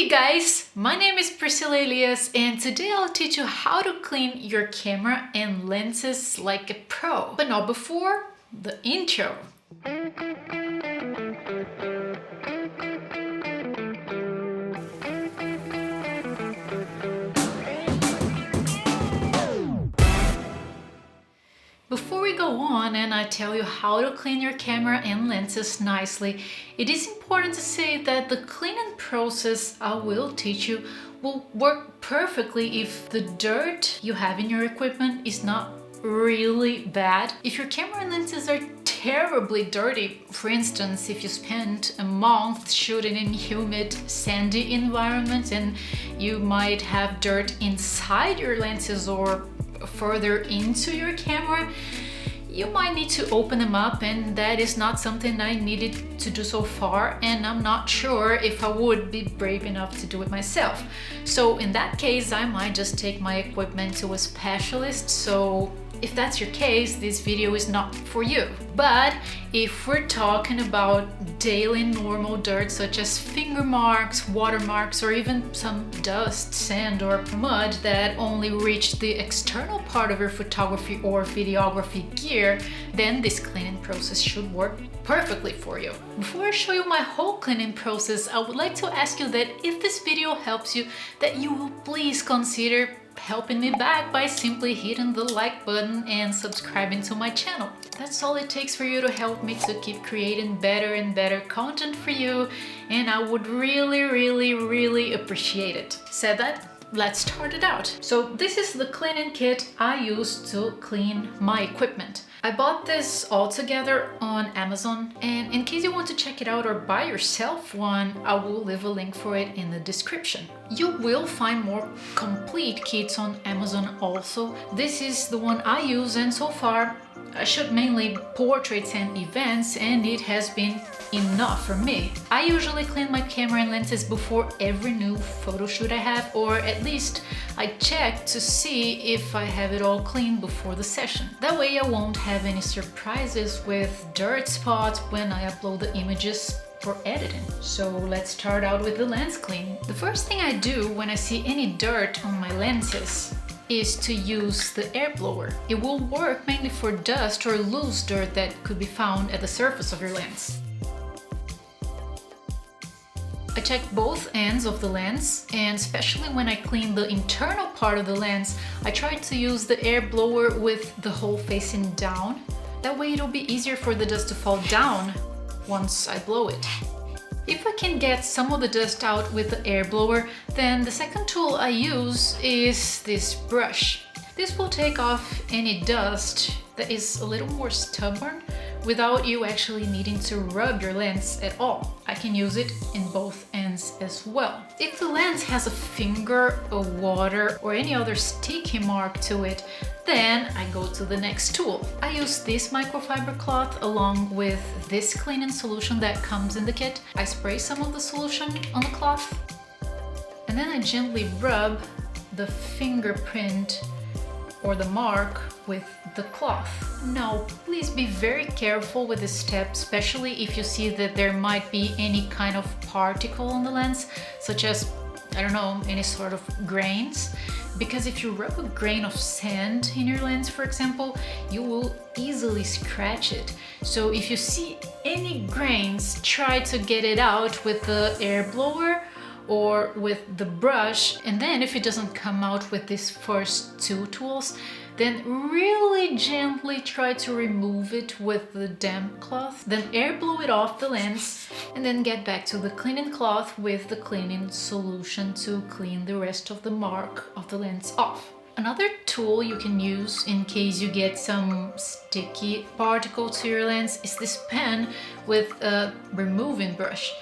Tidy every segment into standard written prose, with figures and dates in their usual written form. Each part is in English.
Hey guys, my name is Priscilla Elias and today I'll teach you how to clean your camera and lenses like a pro. But not before the intro. Before we go on and I tell you how to clean your camera and lenses nicely, it is important to say that the cleaning process I will teach you will work perfectly if the dirt you have in your equipment is not really bad. If your camera and lenses are terribly dirty, for instance, if you spend a month shooting in humid, sandy environments and you might have dirt inside your lenses or further into your camera, you might need to open them up, and that is not something I needed to do so far, and I'm not sure if I would be brave enough to do it myself. So in that case, I might just take my equipment to a specialist. So if that's your case, this video is not for you. But if we're talking about daily normal dirt such as finger marks, watermarks, or even some dust, sand, or mud that only reach the external part of your photography or videography gear, then this cleaning process should work perfectly for you. Before I show you my whole cleaning process, I would like to ask you that if this video helps you, that you will please consider helping me back by simply hitting the like button and subscribing to my channel. That's all it takes for you to help me to keep creating better and better content for you, and I would really appreciate it. Said that, let's start it out. So this is the cleaning kit I use to clean my equipment. I bought this all together on Amazon, and in case you want to check it out or buy yourself one, I will leave a link for it in the description. You will find more complete kits on Amazon also. This is the one I use, and so far I shoot mainly portraits and events, and it has been enough for me. I usually clean my camera and lenses before every new photo shoot I have, or at least I check to see if I have it all clean before the session. That way I won't have any surprises with dirt spots when I upload the images for editing. So let's start out with the lens cleaning. The first thing I do when I see any dirt on my lenses is to use the air blower. It will work mainly for dust or loose dirt that could be found at the surface of your lens. I check both ends of the lens, and especially when I clean the internal part of the lens, I try to use the air blower with the hole facing down. That way it'll be easier for the dust to fall down once I blow it. If I can get some of the dust out with the air blower, then the second tool I use is this brush. This will take off any dust that is a little more stubborn without you actually needing to rub your lens at all. I can use it in both ends as well. If the lens has a finger, a water, or any other sticky mark to it, then I go to the next tool. I use this microfiber cloth along with this cleaning solution that comes in the kit. I spray some of the solution on the cloth, and then I gently rub the fingerprint or the mark with the cloth. Now, please be very careful with this step, especially if you see that there might be any kind of particle on the lens, such as, I don't know, any sort of grains. Because if you rub a grain of sand in your lens, for example, you will easily scratch it. So if you see any grains, try to get it out with the air blower or with the brush, and then if it doesn't come out with these first two tools, then really gently try to remove it with the damp cloth, then air blow it off the lens, and then get back to the cleaning cloth with the cleaning solution to clean the rest of the mark of the lens off. Another tool you can use in case you get some sticky particle to your lens is this pen with a removing brush.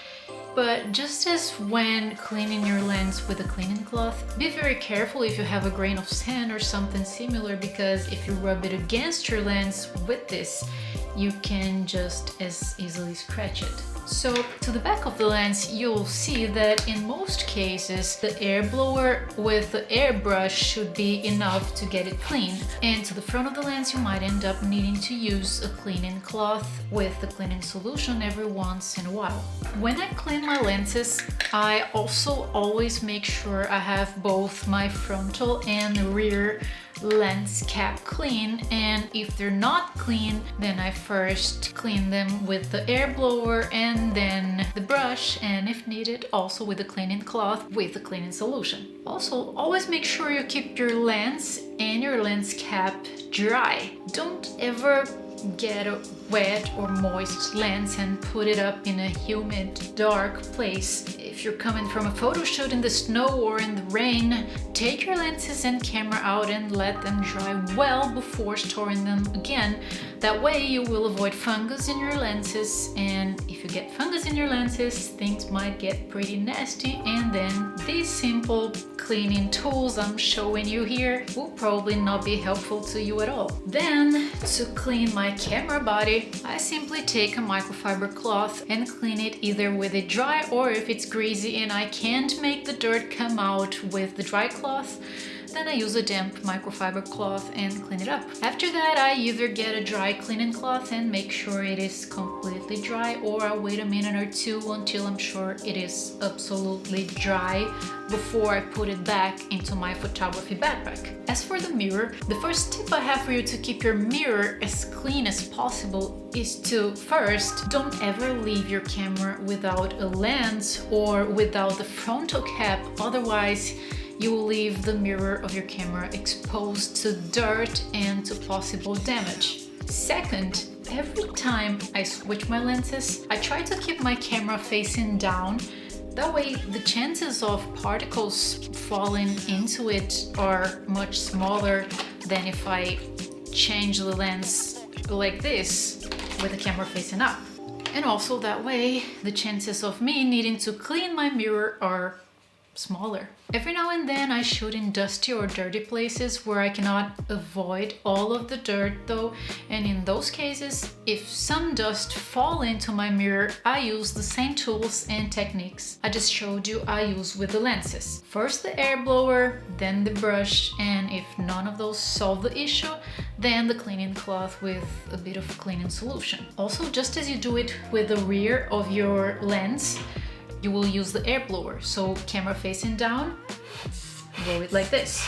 But just as when cleaning your lens with a cleaning cloth, be very careful if you have a grain of sand or something similar, because if you rub it against your lens with this, you can just as easily scratch it. So to the back of the lens, you'll see that in most cases, the air blower with the airbrush should be enough to get it clean. And to the front of the lens, you might end up needing to use a cleaning cloth with the cleaning solution every once in a while. When I clean my lenses, I also always make sure I have both my frontal and rear lens cap clean, and if they're not clean, then I first clean them with the air blower and then the brush, and if needed, also with the cleaning cloth with the cleaning solution. Also, always make sure you keep your lens and your lens cap dry. Don't ever get a wet or moist lens and put it up in a humid, dark place. If you're coming from a photo shoot in the snow or in the rain, take your lenses and camera out and let them dry well before storing them again. That way you will avoid fungus in your lenses, and if you get fungus in your lenses, things might get pretty nasty, and then these simple cleaning tools I'm showing you here will probably not be helpful to you at all. Then, to clean my camera body, I simply take a microfiber cloth and clean it either with it dry, or if it's greasy and I can't make the dirt come out with the dry cloth, then I use a damp microfiber cloth and clean it up. After that, I either get a dry cleaning cloth and make sure it is completely dry, or I wait a minute or two until I'm sure it is absolutely dry before I put it back into my photography backpack. As for the mirror, the first tip I have for you to keep your mirror as clean as possible is to first, don't ever leave your camera without a lens or without the frontal cap, otherwise you will leave the mirror of your camera exposed to dirt and to possible damage. Second, every time I switch my lenses, I try to keep my camera facing down. That way, the chances of particles falling into it are much smaller than if I change the lens like this with the camera facing up. And also that way, the chances of me needing to clean my mirror are smaller. Every now and then I shoot in dusty or dirty places where I cannot avoid all of the dirt though, and in those cases, if some dust fall into my mirror, I use the same tools and techniques I just showed you I use with the lenses. First the air blower, then the brush, and if none of those solve the issue, then the cleaning cloth with a bit of cleaning solution. Also, just as you do it with the rear of your lens, you will use the air blower. So camera facing down, blow it like this.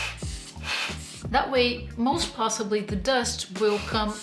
That way, most possibly the dust will come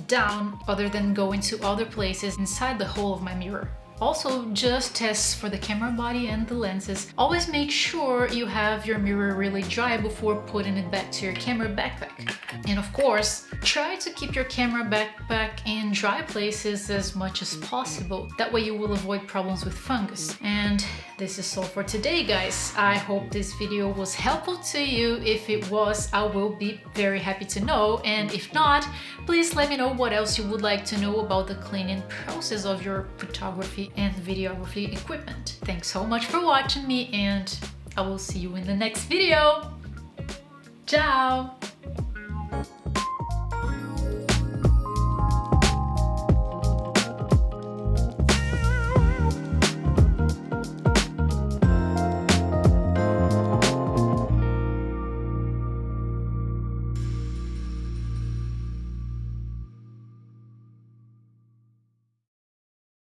down other than go into other places inside the hole of my mirror. Also, just as for the camera body and the lenses, always make sure you have your mirror really dry before putting it back to your camera backpack. And of course, try to keep your camera backpack in dry places as much as possible. That way you will avoid problems with fungus. And this is all for today, guys. I hope this video was helpful to you. If it was, I will be very happy to know. And if not, please let me know what else you would like to know about the cleaning process of your photography and videography equipment. Thanks so much for watching me, and I will see you in the next video. Ciao!